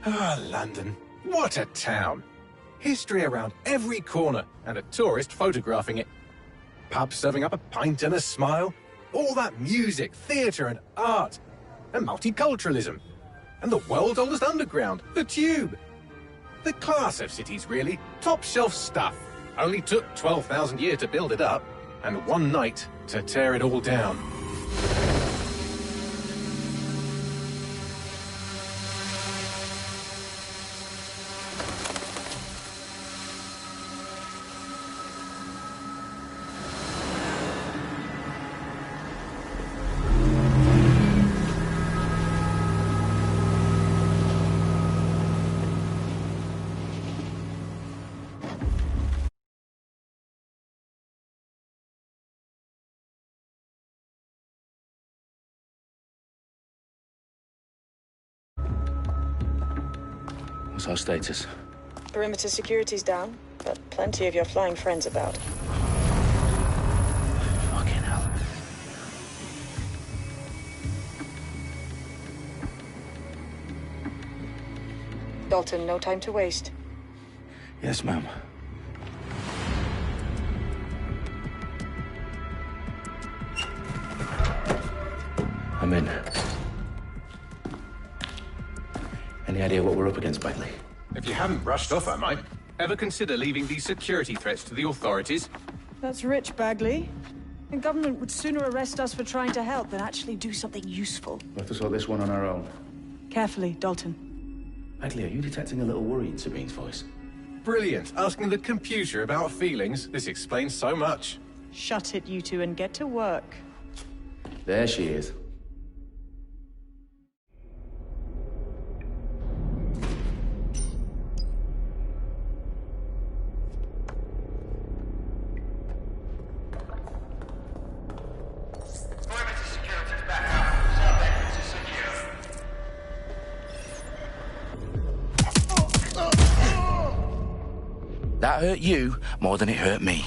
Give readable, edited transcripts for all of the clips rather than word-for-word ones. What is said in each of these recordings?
Ah, London. What a town. History around every corner, and a tourist photographing it. Pubs serving up a pint and a smile. All that music, theatre and art. And multiculturalism. And the world's oldest underground, the Tube. The class of cities, really. Top shelf stuff. Only took 12,000 years to build it up, and one night to tear it all down. What's our status? Perimeter security's down, but plenty of your flying friends about. Fucking hell. Dalton, no time to waste. Yes, ma'am. I'm in. Any idea what we're up against, Bagley? If you haven't brushed off, I might. Ever consider leaving these security threats to the authorities? That's rich, Bagley. The government would sooner arrest us for trying to help than actually do something useful. We'll have to sort this one on our own. Carefully, Dalton. Bagley, are you detecting a little worry in Sabine's voice? Brilliant. Asking the computer about feelings. This explains so much. Shut it, you two, and get to work. There she is. That hurt you more than it hurt me.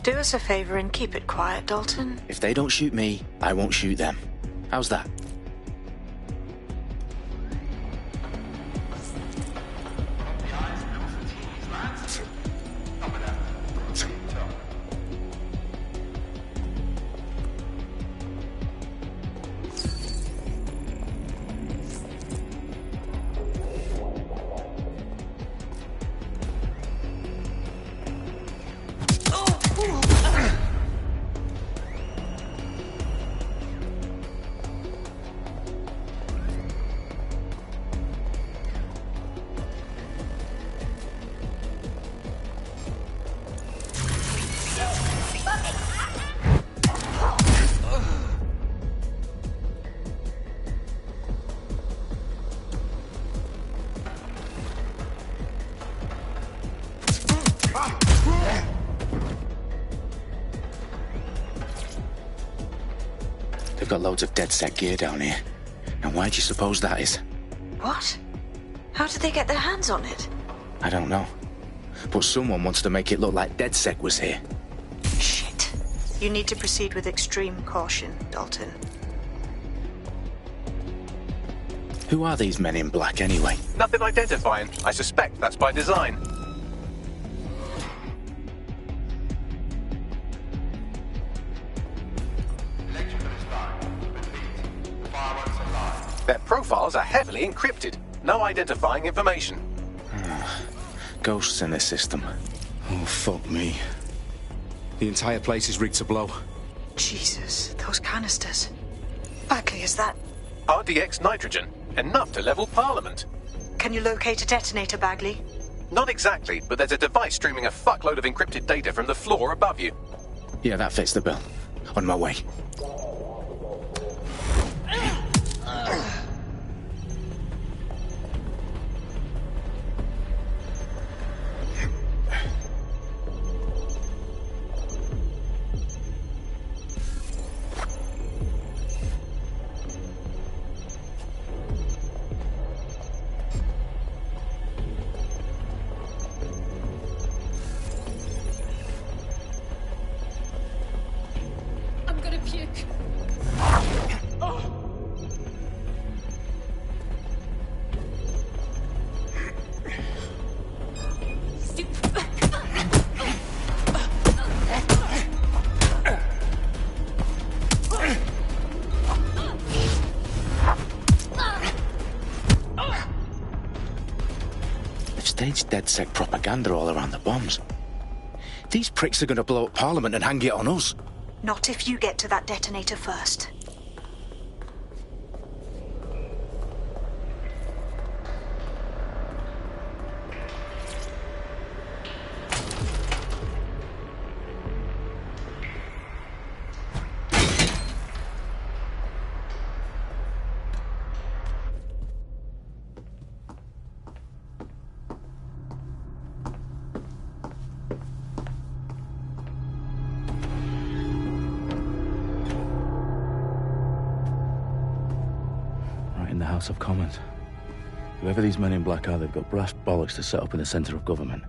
Do us a favor and keep it quiet, Dalton. If they don't shoot me, I won't shoot them. How's that? They've got loads of DedSec gear down here. And why do you suppose that is? What? How did they get their hands on it? I don't know. But someone wants to make it look like DedSec was here. Shit. You need to proceed with extreme caution, Dalton. Who are these men in black anyway? Nothing identifying. I suspect that's by design. Their profiles are heavily encrypted. No identifying information. Ghosts in this system. Oh, fuck me. The entire place is rigged to blow. Jesus, those canisters. Bagley, is that... RDX nitrogen. Enough to level Parliament. Can you locate a detonator, Bagley? Not exactly, but there's a device streaming a fuckload of encrypted data from the floor above you. Yeah, that fits the bill. On my way. DedSec propaganda all around the bombs. These pricks are gonna blow up Parliament and hang it on us. Not if you get to that detonator first. In the House of Commons. Whoever these men in black are, they've got brass bollocks to set up in the centre of government.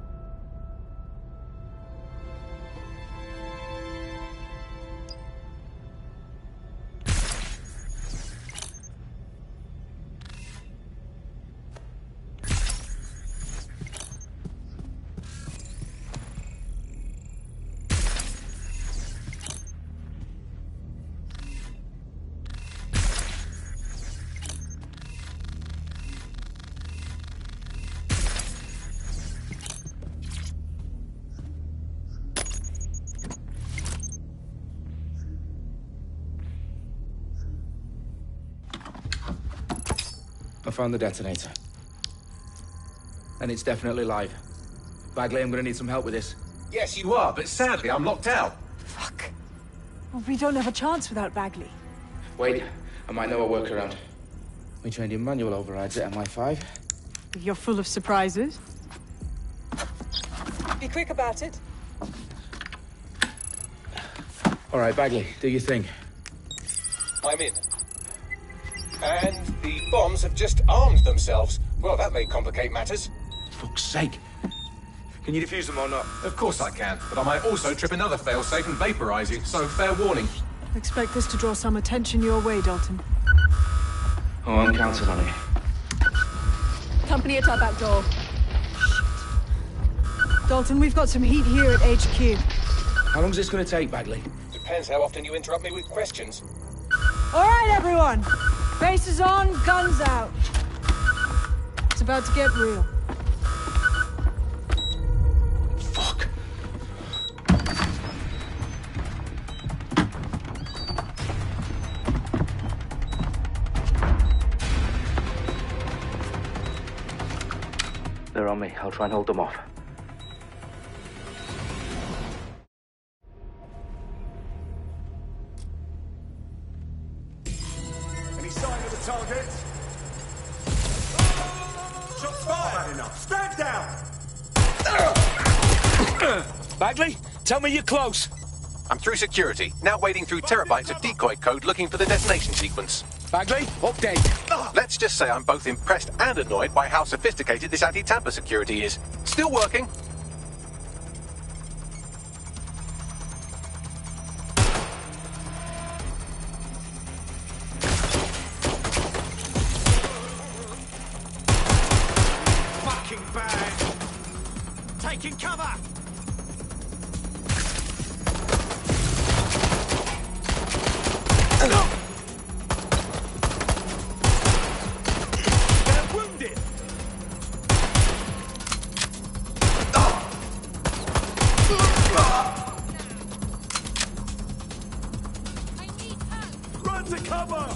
I found the detonator. And it's definitely live. Bagley, I'm gonna need some help with this. Yes, you are, but sadly, I'm locked out. Fuck. Well, we don't have a chance without Bagley. Wait, I might know a workaround. We trained in manual overrides at MI5. You're full of surprises. Be quick about it. All right, Bagley, do your thing. I'm in. And the bombs have just armed themselves. Well, that may complicate matters. Fuck's sake. Can you defuse them or not? Of course I can, but I might also trip another failsafe and vaporize you, so fair warning. Expect this to draw some attention your way, Dalton. Oh, I'm counting on it. Company at our back door. Dalton, we've got some heat here at HQ. How long's this gonna take, Bagley? Depends how often you interrupt me with questions. All right, everyone. Faces on, guns out. It's about to get real. Fuck. They're on me. I'll try and hold them off. Any sign of the target? Shots fired! Enough. Stand down! Bagley, tell me you're close. I'm through security, now wading through terabytes of decoy code looking for the detonation sequence. Bagley, update. Let's just say I'm both impressed and annoyed by how sophisticated this anti-tamper security is. Still working. Fucking bad! Taking cover! They're wounded! Run to cover!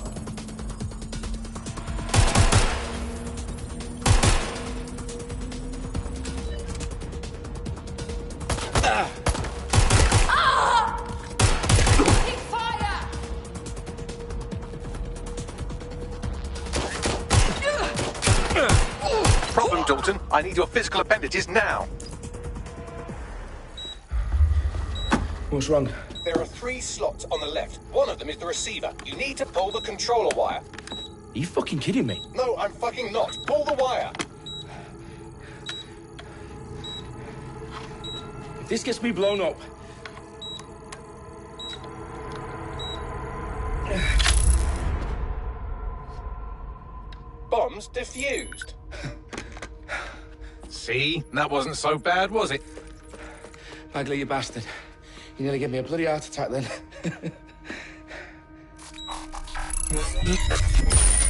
Problem, Dalton. I need your physical appendages now. What's wrong? There are 3 slots on the left. One of them is the receiver. You need to pull the controller wire. Are you fucking kidding me? No, I'm fucking not. Pull the wire. If this gets me blown up... Bombs defused. See? That wasn't so bad, was it? Bagley, you bastard. You nearly gave me a bloody heart attack then.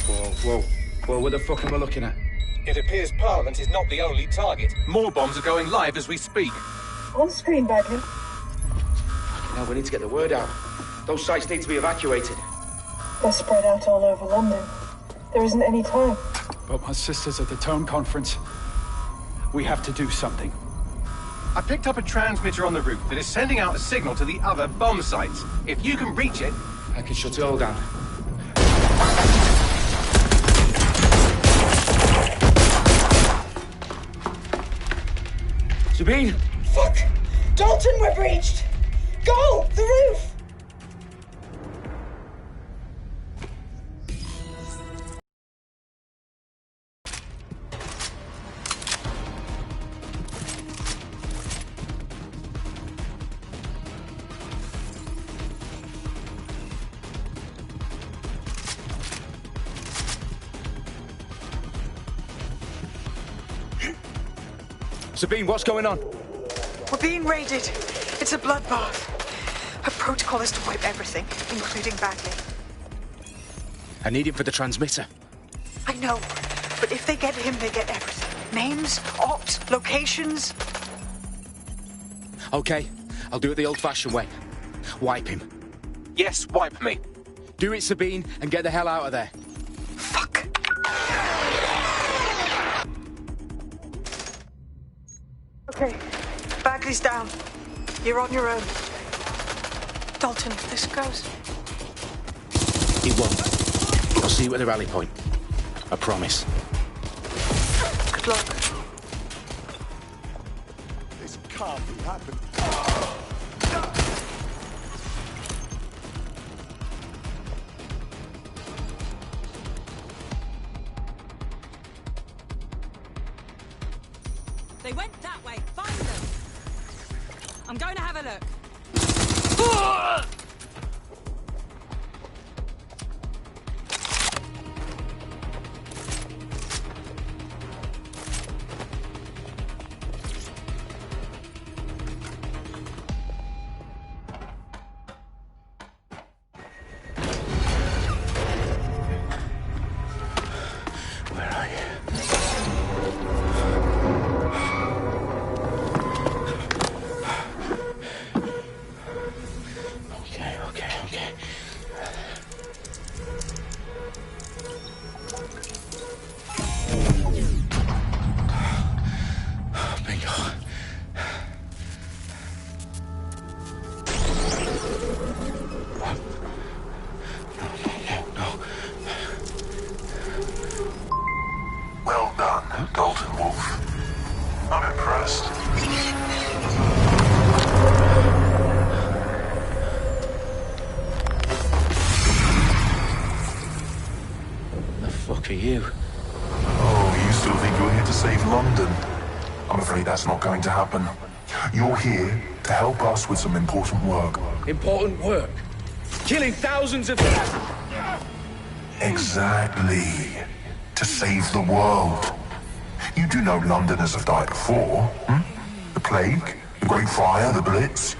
Whoa, whoa. Whoa, what the fuck am I looking at? It appears Parliament is not the only target. More bombs are going live as we speak. On screen, Bagley. Now we need to get the word out. Those sites need to be evacuated. They're spread out all over London. There isn't any time. But my sister's at the Tone Conference. We have to do something. I picked up a transmitter on the roof that is sending out a signal to the other bomb sites. If you can reach it... I can shut it all down. Sabine! Fuck! Dalton, we're breached! Go! The roof! Sabine, what's going on? We're being raided. It's a bloodbath. Her protocol is to wipe everything, including Bagley. I need him for the transmitter. I know, but if they get him, they get everything. Names, ops, locations. Okay, I'll do it the old-fashioned way. Wipe him. Yes, wipe me. Do it, Sabine, and get the hell out of there. Fuck. Okay, Bagley's down. You're on your own. Dalton, if this goes... He won't. I'll see you at the rally point. I promise. Good luck. This can't be happening. They went that way. Find them. I'm going to have a look. Where are you? Okay. Bingo. No. Well done, Dalton Wolf. I'm impressed. The fuck are you? Oh, you still think you're here to save London? I'm afraid that's not going to happen. You're here to help us with some important work. Important work. Killing thousands of... Exactly. To save the world. You do know Londoners have died before, hmm? The Plague, the Great Fire, the Blitz.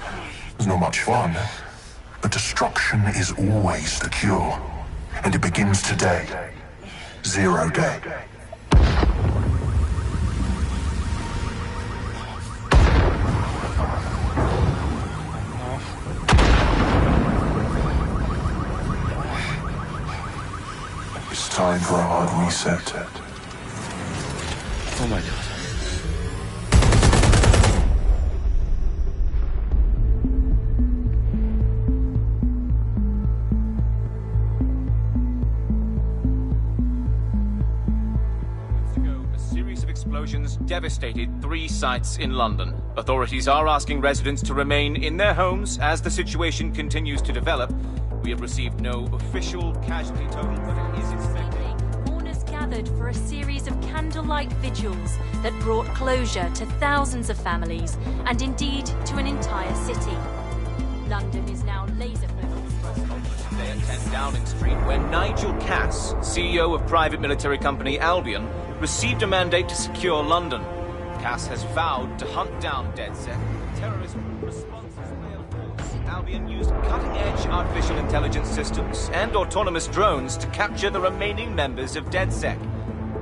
It's not much fun. But destruction is always the cure. And it begins today. Zero Day. It's time for a hard reset. Oh my God. A series of explosions devastated 3 sites in London. Authorities are asking residents to remain in their homes as the situation continues to develop. We have received no official casualty total, but it is expected. Mourners gathered for a series of candlelight vigils that brought closure to thousands of families and indeed to an entire city. London is now laser-focused. Today at 10 Downing Street, where Nigel Cass, CEO of private military company Albion, received a mandate to secure London. Cass has vowed to hunt down DedSec. Terrorist responses failed. Albion used cutting-edge artificial intelligence systems and autonomous drones to capture the remaining members of DedSec.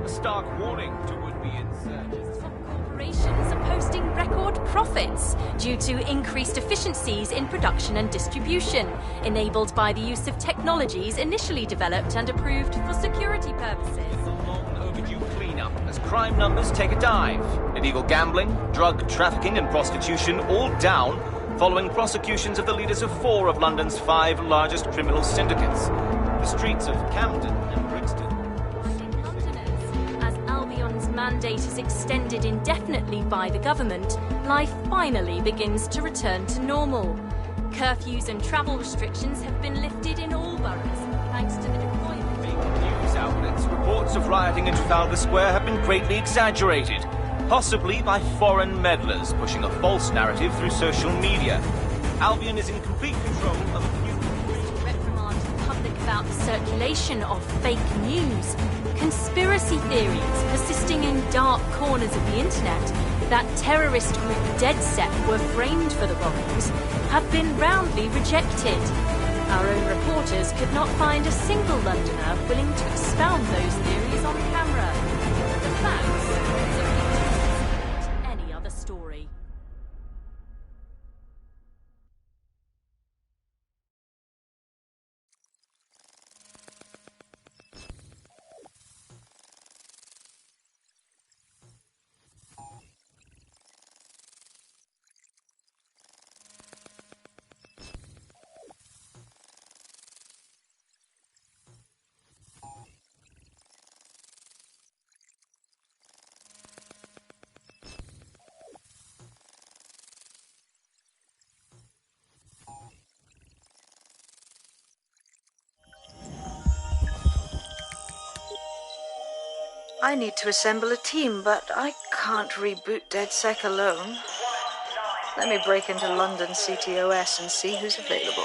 A stark warning to would-be insurgents. Top corporations are posting record profits due to increased efficiencies in production and distribution, enabled by the use of technologies initially developed and approved for security purposes. A long overdue cleanup as crime numbers take a dive. Illegal gambling, drug trafficking and prostitution all down following prosecutions of the leaders of 4 of London's 5 largest criminal syndicates. The streets of Camden and Brixton. Londoners, as Albion's mandate is extended indefinitely by the government, life finally begins to return to normal. Curfews and travel restrictions have been lifted in all boroughs, thanks to the deployment. Fake news outlets, reports of rioting in Trafalgar Square have been greatly exaggerated, possibly by foreign meddlers pushing a false narrative through social media. Albion is in complete control of a new... reprimand the public about the circulation of fake news. Conspiracy theories persisting in dark corners of the internet that terrorist group DedSec were framed for the bombings have been roundly rejected. Our own reporters could not find a single Londoner willing to expound those theories on camera. The facts simply don't any other story. I need to assemble a team, but I can't reboot DedSec alone. Let me break into London CTOS and see who's available.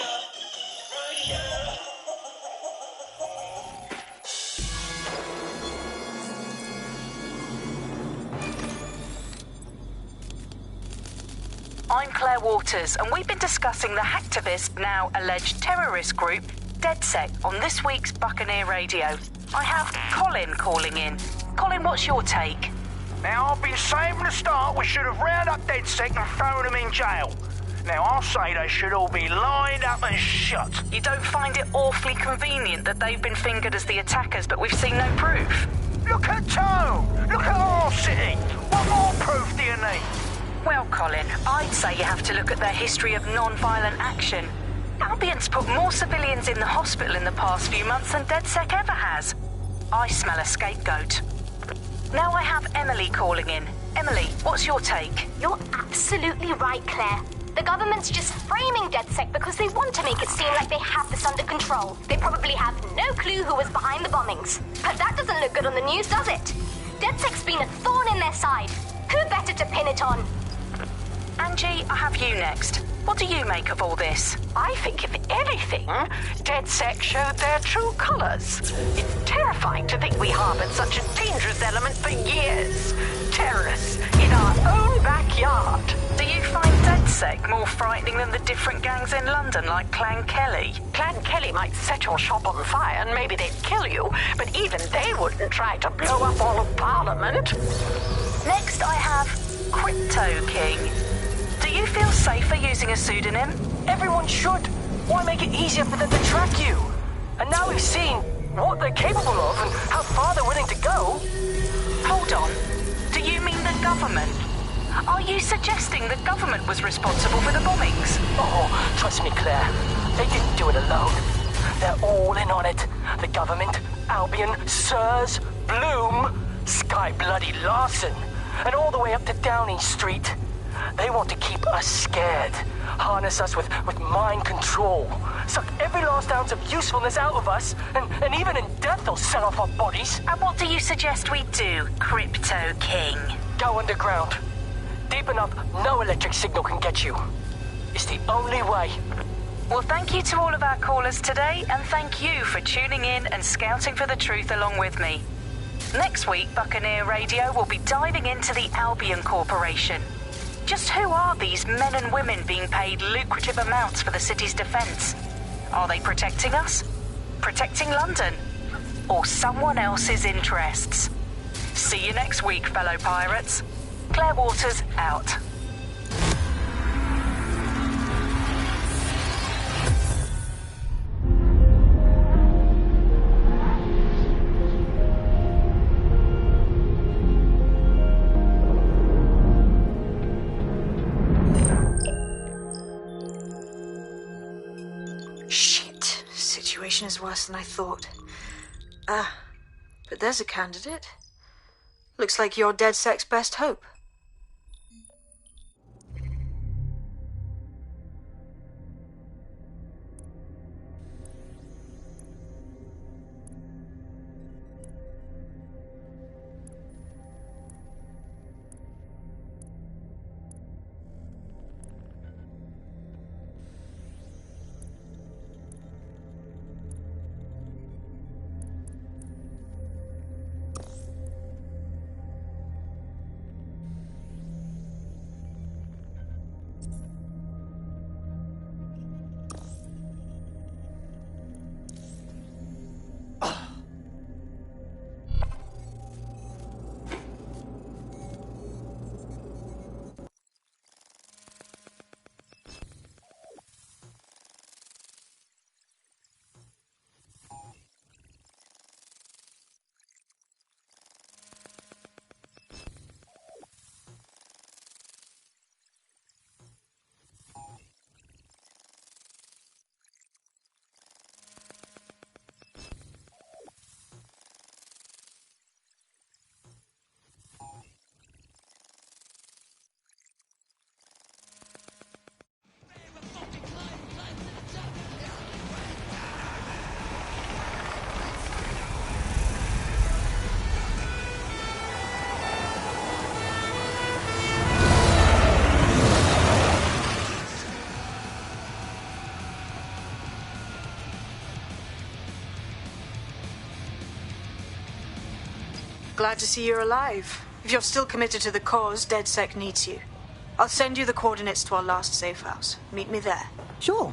I'm Claire Waters, and we've been discussing the hacktivist, now alleged terrorist group, DedSec, on this week's Buccaneer Radio. I have Colin calling in. Colin, what's your take? Now, I've been saying from the start we should have rounded up DedSec and thrown them in jail. Now, I'll say they should all be lined up and shot. You don't find it awfully convenient that they've been fingered as the attackers, but we've seen no proof? Look at Tone! Look at our city! What more proof do you need? Well, Colin, I'd say you have to look at their history of non-violent action. Albion's put more civilians in the hospital in the past few months than DedSec ever has. I smell a scapegoat. Now I have Emily calling in. Emily, what's your take? You're absolutely right, Claire. The government's just framing DedSec because they want to make it seem like they have this under control. They probably have no clue who was behind the bombings. But that doesn't look good on the news, does it? DedSec's been a thorn in their side. Who better to pin it on? Angie, I have you next. What do you make of all this? I think, if anything, DedSec showed their true colors. It's terrifying to think we harbored such a dangerous element for years. Terrorists in our own backyard. Do you find DedSec more frightening than the different gangs in London, like Clan Kelly? Clan Kelly might set your shop on fire and maybe they'd kill you, but even they wouldn't try to blow up all of Parliament. Next, I have Crypto King. Do you feel safer using a pseudonym? Everyone should. Why make it easier for them to track you? And now we've seen what they're capable of and how far they're willing to go. Hold on. Do you mean the government? Are you suggesting the government was responsible for the bombings? Oh, trust me, Claire. They didn't do it alone. They're all in on it. The government, Albion, Sirs, Bloom, Sky Bloody Larson, and all the way up to Downing Street. They want to keep us scared, harness us with mind control, suck every last ounce of usefulness out of us, and even in death they'll sell off our bodies. And what do you suggest we do, Crypto King? Go underground. Deep enough, no electric signal can get you. It's the only way. Well, thank you to all of our callers today, and thank you for tuning in and scouting for the truth along with me. Next week, Buccaneer Radio will be diving into the Albion Corporation. Just who are these men and women being paid lucrative amounts for the city's defense? Are they protecting us? Protecting London? Or someone else's interests? See you next week, fellow pirates. Claire Waters out. Shit. Situation is worse than I thought. But there's a candidate. Looks like you're DedSec's best hope. Glad to see you're alive. If you're still committed to the cause, DedSec needs you. I'll send you the coordinates to our last safe house. Meet me there. Sure.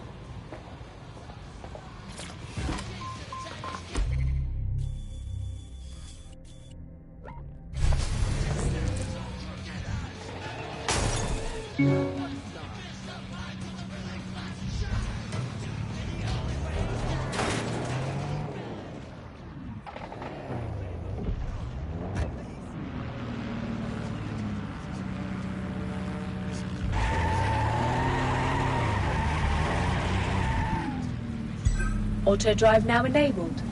Auto drive now enabled.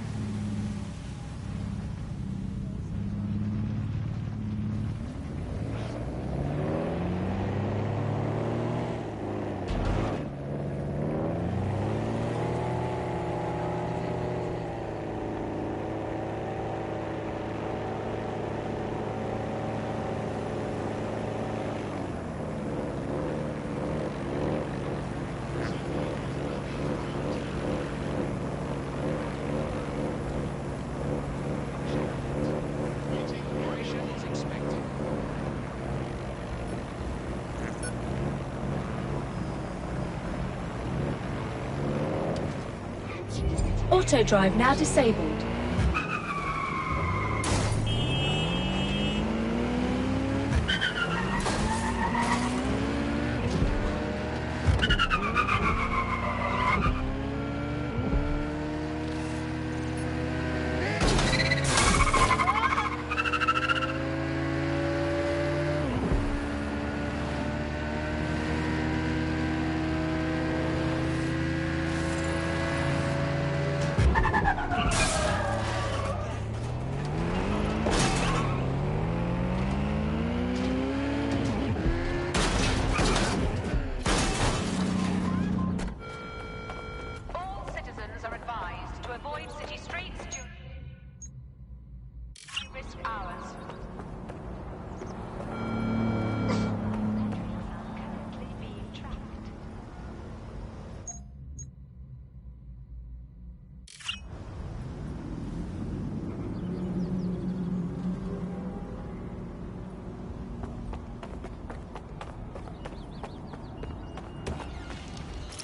Auto drive now disabled.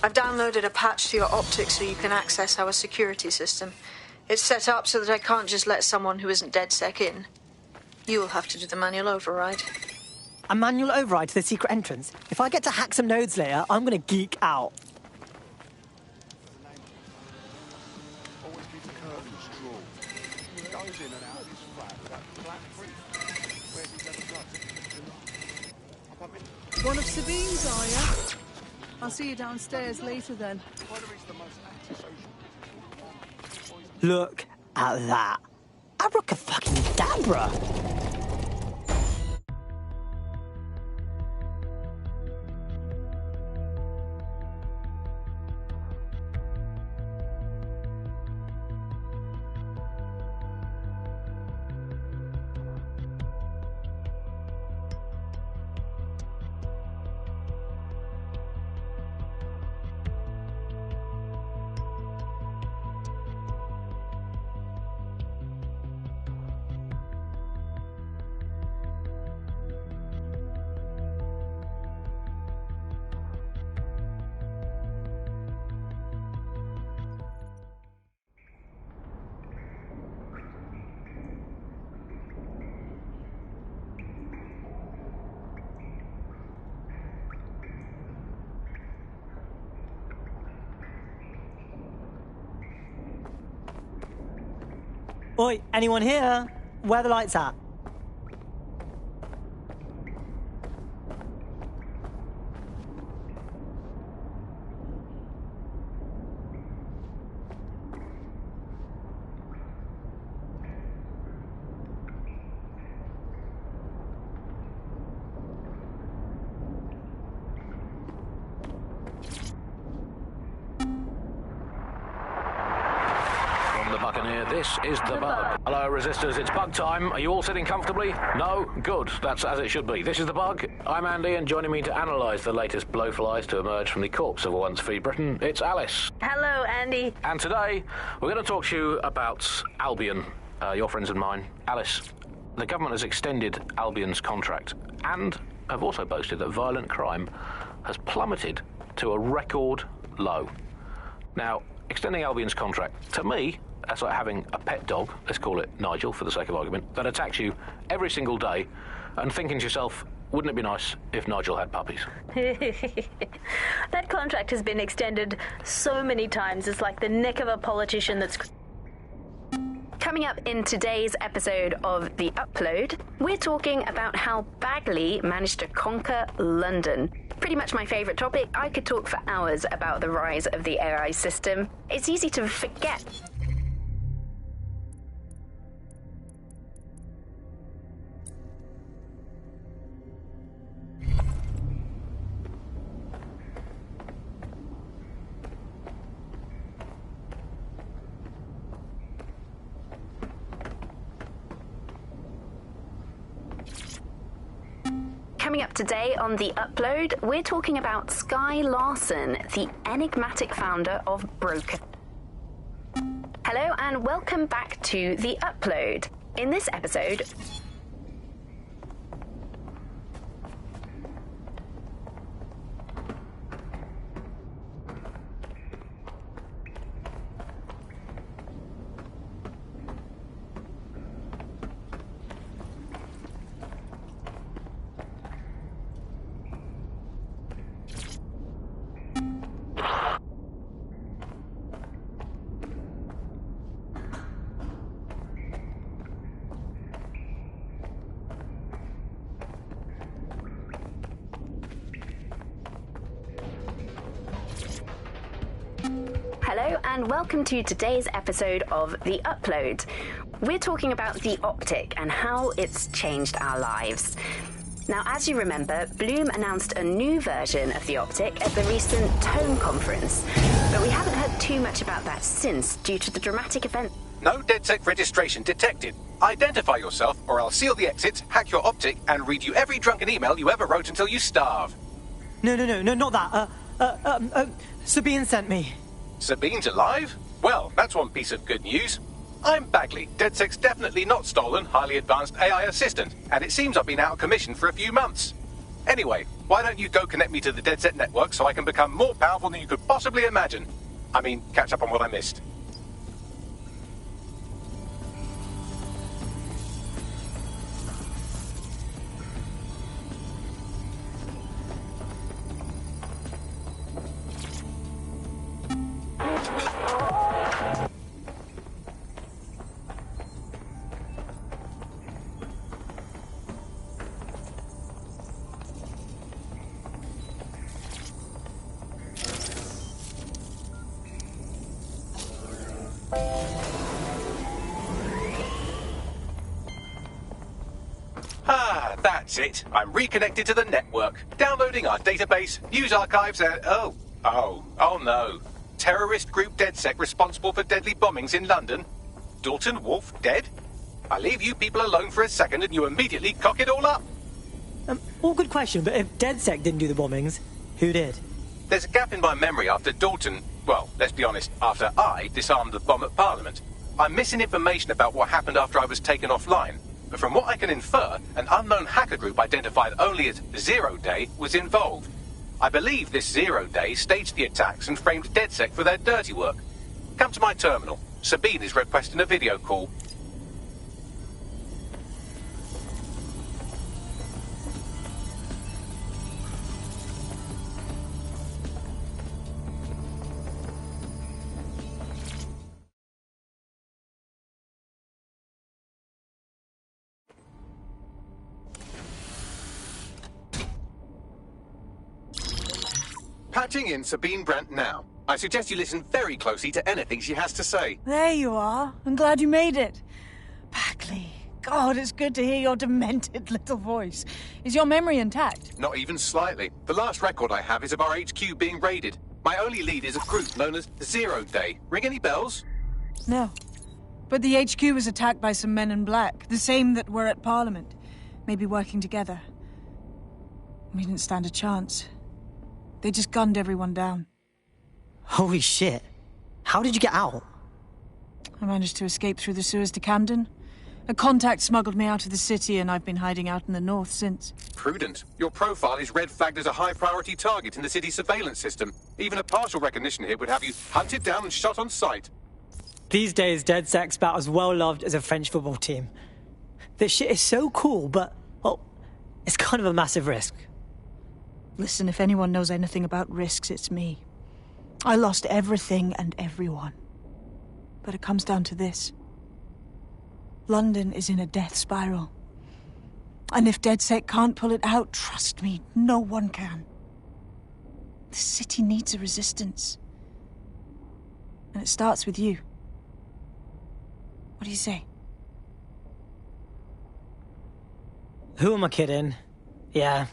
I've downloaded a patch to your optics so you can access our security system. It's set up so that I can't just let someone who isn't DedSec in. You will have to do the manual override. A manual override to the secret entrance? If I get to hack some nodes later, I'm gonna geek out. One of Sabine's, are you? I'll see you downstairs later then. Look at that. Abracadabra! Oi, anyone here? Where are the lights at? This is the Bug. Hello, Resistors, it's Bug time. Are you all sitting comfortably? No? Good. That's as it should be. This is the Bug. I'm Andy, and joining me to analyse the latest blowflies to emerge from the corpse of a once-free Britain, it's Alice. Hello, Andy. And today, we're going to talk to you about Albion, your friends and mine. Alice, the government has extended Albion's contract and have also boasted that violent crime has plummeted to a record low. Now, extending Albion's contract, to me, that's like having a pet dog, let's call it Nigel for the sake of argument, that attacks you every single day and thinking to yourself, wouldn't it be nice if Nigel had puppies? That contract has been extended so many times, it's like the neck of a politician that's... Coming up in today's episode of The Upload, we're talking about how Bagley managed to conquer London. Pretty much my favourite topic. I could talk for hours about the rise of the AI system. It's easy to forget. Coming up today on The Upload, we're talking about Skye Larson, the enigmatic founder of Broken. Hello and welcome back to The Upload. In this episode... Hello and welcome to today's episode of The Upload. We're talking about the Optic and how it's changed our lives. Now, as you remember, Bloom announced a new version of the Optic at the recent Tone conference, but we haven't heard too much about that since due to the dramatic event. No DedSec registration detected. Identify yourself or I'll seal the exits, hack your Optic, and read you every drunken email you ever wrote until you starve. No, not that. Sabine sent me. Sabine's alive? Well, that's one piece of good news. I'm Bagley, DedSec's definitely not stolen, highly advanced AI assistant, and it seems I've been out of commission for a few months. Anyway, why don't you go connect me to the DedSec network so I can become more powerful than you could possibly imagine? I mean, catch up on what I missed. That's it. I'm reconnected to the network, downloading our database, news archives, and... Oh no. Terrorist group DedSec responsible for deadly bombings in London? Dalton Wolf dead? I leave you people alone for a second and you immediately cock it all up. All good question, but if DedSec didn't do the bombings, who did? There's a gap in my memory after Dalton... Well, let's be honest, after I disarmed the bomb at Parliament. I'm missing information about what happened after I was taken offline. But from what I can infer, an unknown hacker group identified only as Zero Day was involved. I believe this Zero Day staged the attacks and framed DedSec for their dirty work. Come to my terminal. Sabine is requesting a video call. Patching in Sabine Brandt now. I suggest you listen very closely to anything she has to say. There you are. I'm glad you made it. Packley, God, it's good to hear your demented little voice. Is your memory intact? Not even slightly. The last record I have is of our HQ being raided. My only lead is a group known as Zero Day. Ring any bells? No. But the HQ was attacked by some men in black, the same that were at Parliament. Maybe working together. We didn't stand a chance. They just gunned everyone down. Holy shit. How did you get out? I managed to escape through the sewers to Camden. A contact smuggled me out of the city, and I've been hiding out in the north since. Prudent. Your profile is red flagged as a high-priority target in the city's surveillance system. Even a partial recognition here would have you hunted down and shot on sight. These days, DedSec's about as well loved as a French football team. This shit is so cool, but, well, it's kind of a massive risk. Listen, if anyone knows anything about risks, it's me. I lost everything and everyone. But it comes down to this. London is in a death spiral. And if DedSec can't pull it out, trust me, no one can. The city needs a resistance. And it starts with you. What do you say? Who am I kidding? Yeah,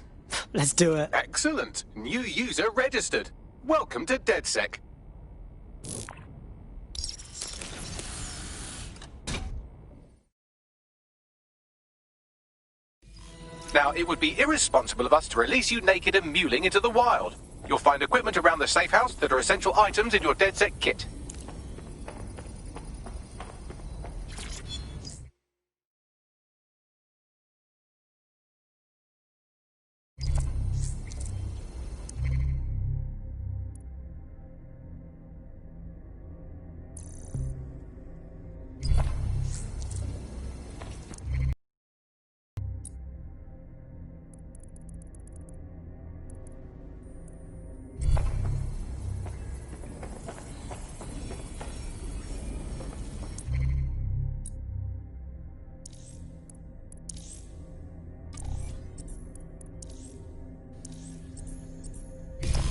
let's do it. Excellent. New user registered. Welcome to DedSec. Now, it would be irresponsible of us to release you naked and mewling into the wild. You'll find equipment around the safe house that are essential items in your DedSec kit.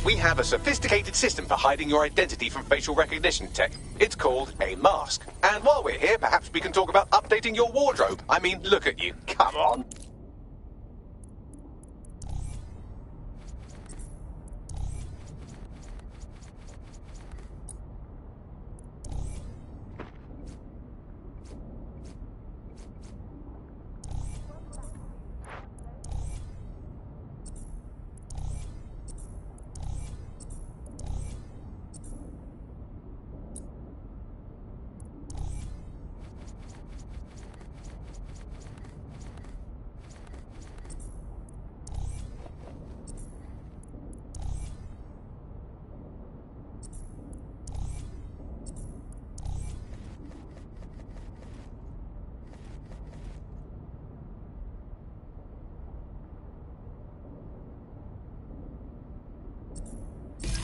We have a sophisticated system for hiding your identity from facial recognition tech. It's called a mask. And while we're here, perhaps we can talk about updating your wardrobe. I mean, look at you. Come on.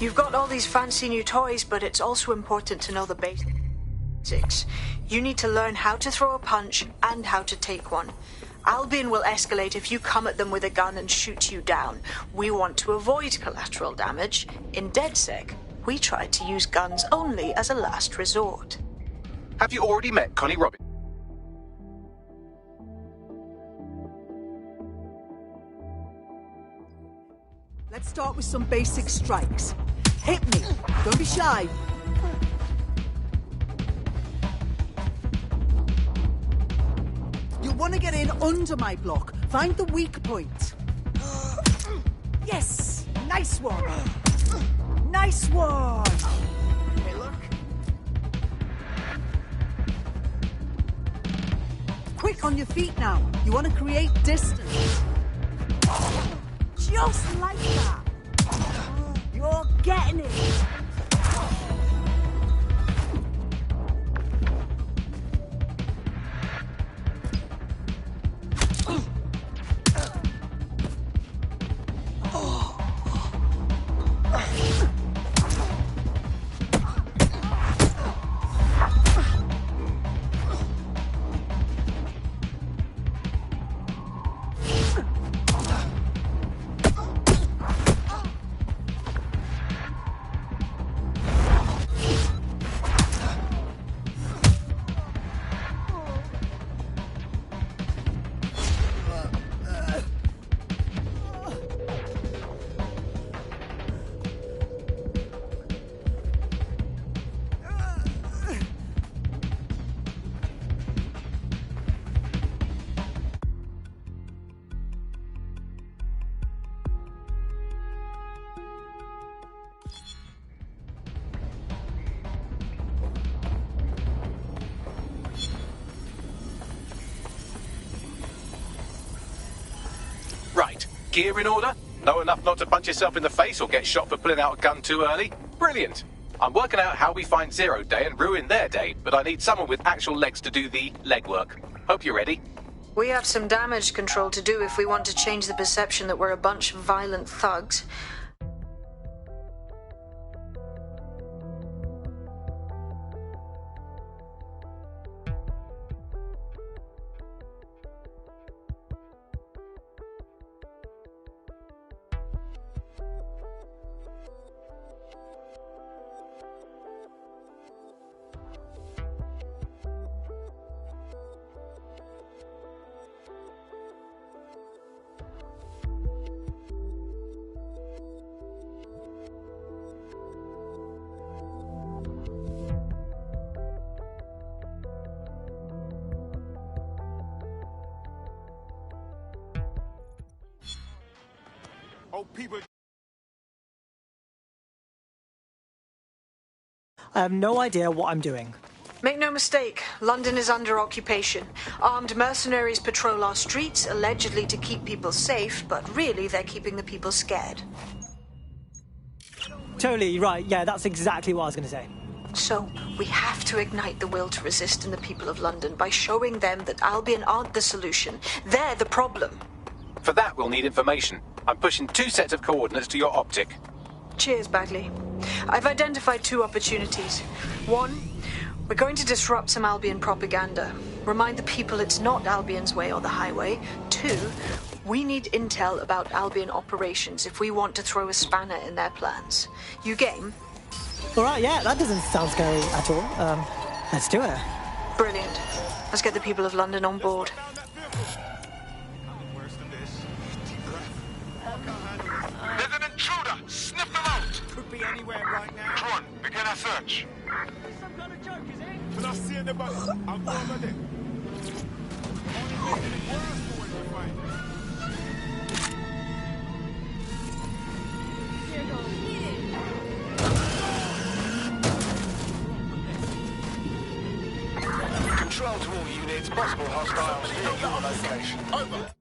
You've got all these fancy new toys, but it's also important to know the basics. You need to learn how to throw a punch and how to take one. Albion will escalate if you come at them with a gun and shoot you down. We want to avoid collateral damage. In DedSec, we try to use guns only as a last resort. Have you already met Connie Robbins? start with some basic strikes. Hit me. Don't be shy. You'll want to get in under my block. Find the weak point. Yes! Nice one! Nice one! Hey, look. Quick on your feet now. You want to create distance. Just like that. You're getting it. Gear in order? Know enough not to punch yourself in the face or get shot for pulling out a gun too early? Brilliant! I'm working out how we find Zero Day and ruin their day, but I need someone with actual legs to do the legwork. Hope you're ready. We have some damage control to do if we want to change the perception that we're a bunch of violent thugs. I have no idea what I'm doing. Make no mistake, London is under occupation. Armed mercenaries patrol our streets, allegedly to keep people safe, but really they're keeping the people scared. Totally right, yeah, that's exactly what I was going to say. So, we have to ignite the will to resist in the people of London by showing them that Albion aren't the solution. They're the problem. For that, we'll need information. I'm pushing 2 sets of coordinates to your optic. Cheers, Bagley. I've identified 2 opportunities. 1, we're going to disrupt some Albion propaganda. Remind the people it's not Albion's way or the highway. 2, we need intel about Albion operations if we want to throw a spanner in their plans. You game? Alright, yeah, that doesn't sound scary at all. Let's do it. Brilliant. Let's get the people of London on board. There's an intruder! Sniff them out! Could be anywhere right now. Tron, begin a search. Some kind of joke, is it? But I see the bus. I'm over there. Only making it worse for when we find Control to all units, possible hostiles near your location. Over.